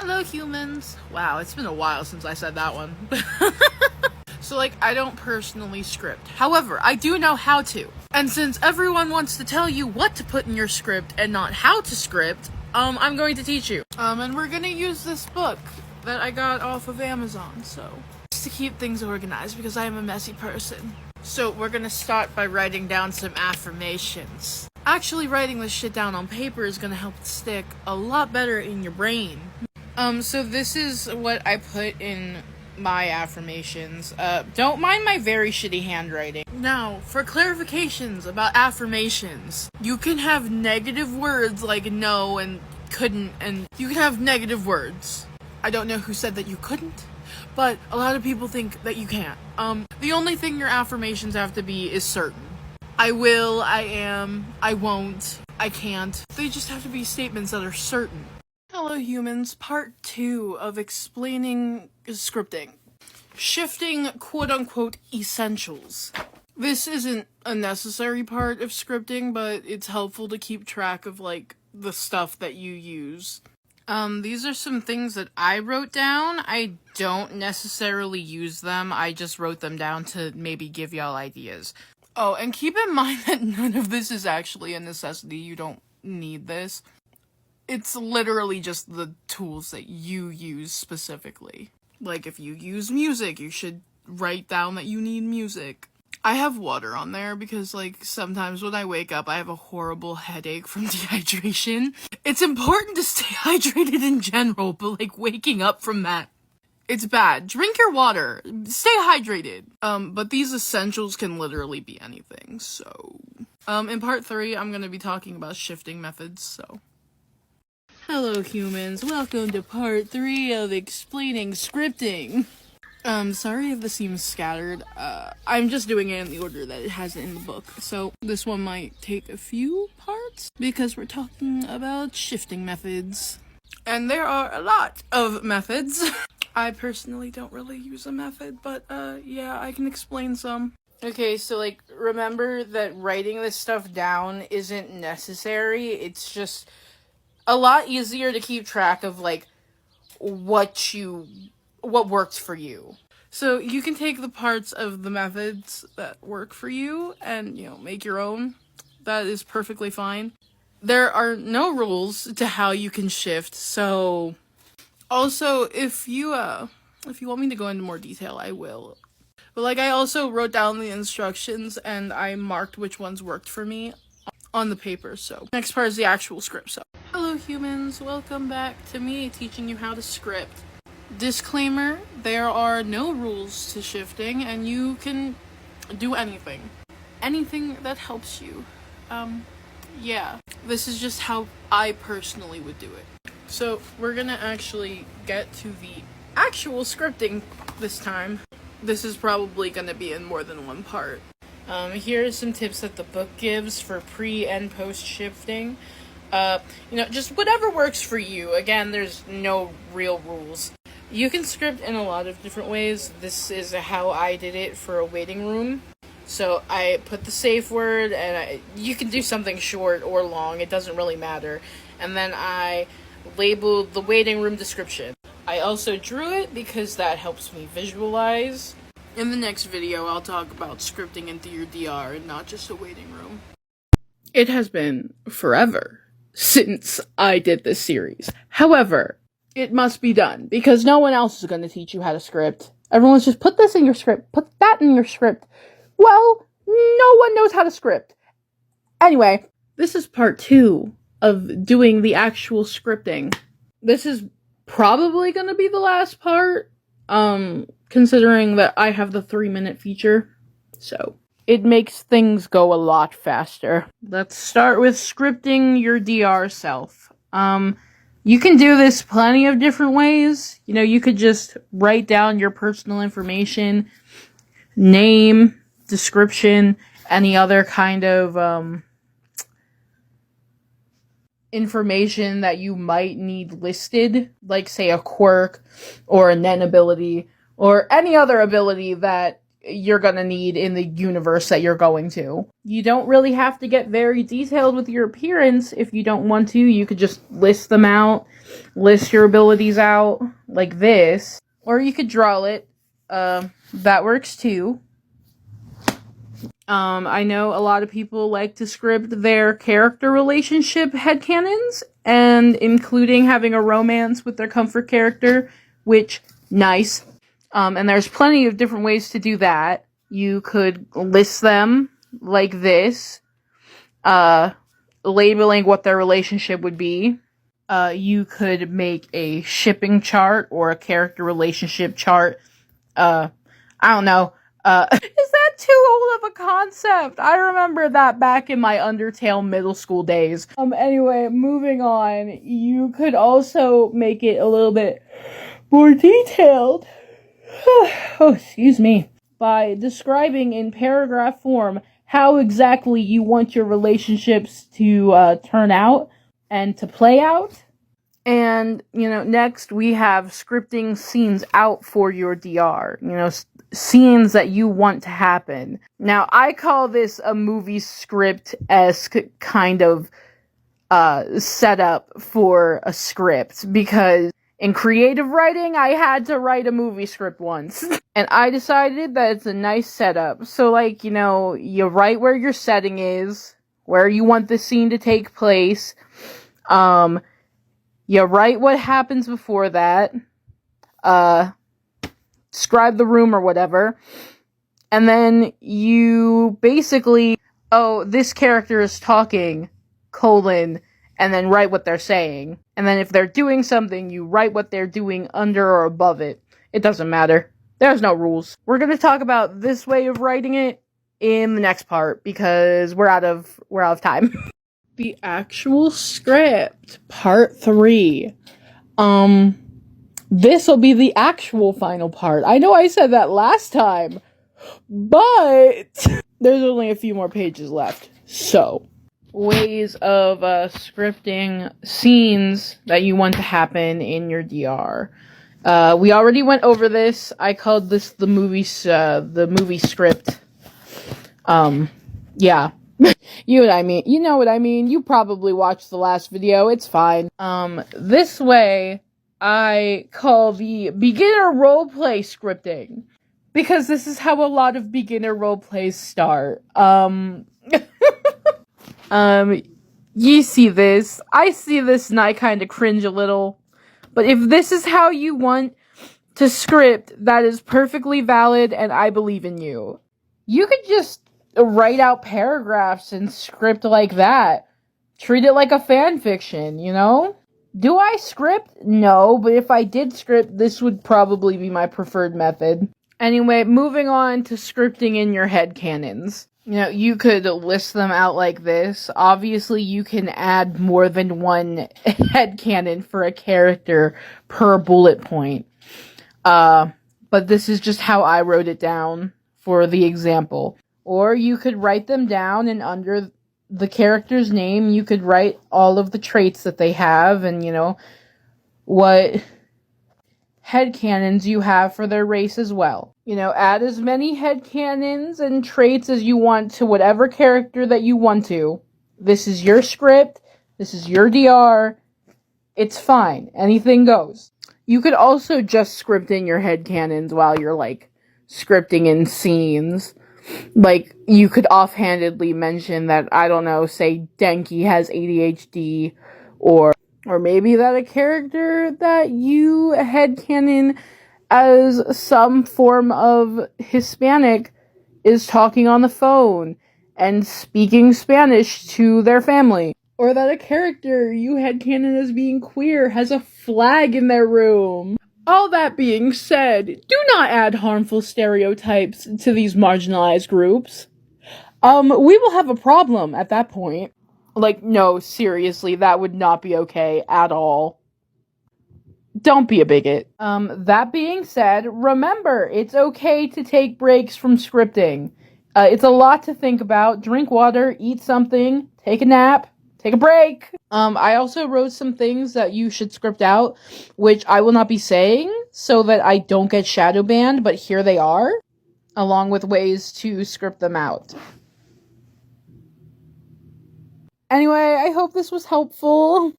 Hello, humans. Wow, it's been a while since I said that one. So, I don't personally script. However, I do know how to. And since everyone wants to tell you what to put in your script and not how to script, I'm going to teach you. And we're gonna use this book that I got off of Amazon, so. Just to keep things organized, because I am a messy person. So, we're gonna start by writing down some affirmations. Actually, writing this shit down on paper is gonna help it stick a lot better in your brain. So this is what I put in my affirmations. Don't mind my very shitty handwriting. Now, for clarifications about affirmations, you can have negative words like no and couldn't, and you can have negative words. I don't know who said that you couldn't, but a lot of people think that you can't. The only thing your affirmations have to be is certain. I will, I am, I won't, I can't. They just have to be statements that are certain. Hello humans, part 2 of explaining scripting. Shifting quote-unquote essentials. This isn't a necessary part of scripting, but it's helpful to keep track of, the stuff that you use. These are some things that I wrote down. I don't necessarily use them, I just wrote them down to maybe give y'all ideas. Oh, and keep in mind that none of this is actually a necessity, you don't need this. It's literally just the tools that you use specifically. If you use music, you should write down that you need music. I have water on there because, sometimes when I wake up, I have a horrible headache from dehydration. It's important to stay hydrated in general, but, waking up from that, it's bad. Drink your water. Stay hydrated. But these essentials can literally be anything, so. In part 3, I'm gonna be talking about shifting methods, so. Hello humans, welcome to part 3 of explaining scripting. Sorry if this seems scattered, I'm just doing it in the order that it has it in the book, so this one might take a few parts, because we're talking about shifting methods. And there are a lot of methods. I personally don't really use a method, but yeah, I can explain some. Okay, so remember that writing this stuff down isn't necessary, it's just a lot easier to keep track of, what works for you. So you can take the parts of the methods that work for you and, make your own. That is perfectly fine. There are no rules to how you can shift, so. Also, if you want me to go into more detail, I will. But, I also wrote down the instructions and I marked which ones worked for me on the paper, so. Next part is the actual script, so. Hello humans, welcome back to me teaching you how to script. Disclaimer, there are no rules to shifting and you can do anything. Anything that helps you. Yeah. This is just how I personally would do it. So, we're gonna actually get to the actual scripting this time. This is probably gonna be in more than one part. Here are some tips that the book gives for pre and post shifting. Just whatever works for you. Again, there's no real rules. You can script in a lot of different ways. This is how I did it for a waiting room. So I put the safe word, and you can do something short or long, it doesn't really matter. And then I labeled the waiting room description. I also drew it because that helps me visualize. In the next video, I'll talk about scripting into your DR and not just a waiting room. It has been forever since I did this series. However, it must be done because no one else is going to teach you how to script. Everyone's just put this in your script, put that in your script. Well, no one knows how to script. Anyway, this is part 2 of doing the actual scripting. This is probably going to be the last part, considering that I have the 3-minute feature, so it makes things go a lot faster. Let's start with scripting your DR self. You can do this plenty of different ways. You could just write down your personal information, name, description, any other kind of, information that you might need listed, like say a quirk or a Nen ability or any other ability that you're gonna need in the universe that you're going to. You don't really have to get very detailed with your appearance if you don't want to. You could just list them out, list your abilities out like this, or you could draw it. That works too. I know a lot of people like to script their character relationship headcanons, and including having a romance with their comfort character, which, nice. And there's plenty of different ways to do that. You could list them like this, labeling what their relationship would be. You could make a shipping chart or a character relationship chart. I don't know. Is that too old of a concept? I remember that back in my Undertale middle school days. Anyway, moving on. You could also make it a little bit more detailed. Oh, excuse me. By describing in paragraph form how exactly you want your relationships to turn out and to play out. And, next we have scripting scenes out for your DR. Scenes that you want to happen. Now, I call this a movie script-esque kind of setup for a script, because in creative writing, I had to write a movie script once. And I decided that it's a nice setup. So, you write where your setting is, where you want the scene to take place. You write what happens before that. Describe the room or whatever. And then you basically, this character is talking, and then write what they're saying. And then if they're doing something, you write what they're doing under or above it. It doesn't matter. There's no rules. We're going to talk about this way of writing it in the next part, because we're out of time. The actual script, part 3. This will be the actual final part. I know I said that last time, but there's only a few more pages left. So, ways of scripting scenes that you want to happen in your DR. We already went over this. I called this the movie script. Yeah. You know what I mean. You probably watched the last video. It's fine. This way, I call the beginner roleplay scripting, because this is how a lot of beginner roleplays start. You see this. I see this and I kind of cringe a little. But if this is how you want to script, that is perfectly valid, and I believe in you. You could just write out paragraphs and script like that. Treat it like a fan fiction, Do I script? No, but if I did script, this would probably be my preferred method. Anyway, moving on to scripting in your headcanons. You could list them out like this. Obviously, you can add more than one headcanon for a character per bullet point. But this is just how I wrote it down for the example. Or you could write them down, and under the character's name, you could write all of the traits that they have, and, what headcanons you have for their race as well. Add as many headcanons and traits as you want to whatever character that you want to. This is your script. This is your DR. It's fine. Anything goes. You could also just script in your headcanons while you're, scripting in scenes. You could offhandedly mention that, I don't know, say Denki has ADHD, or maybe that a character that you headcanon as some form of Hispanic is talking on the phone and speaking Spanish to their family. Or that a character you headcanon as being queer has a flag in their room. All that being said, do not add harmful stereotypes to these marginalized groups. We will have a problem at that point. No, seriously, that would not be okay at all. Don't be a bigot. That being said, remember, it's okay to take breaks from scripting. It's a lot to think about. Drink water, eat something, take a nap, take a break. I also wrote some things that you should script out, which I will not be saying, so that I don't get shadow banned, but here they are. along with ways to script them out. Anyway, I hope this was helpful.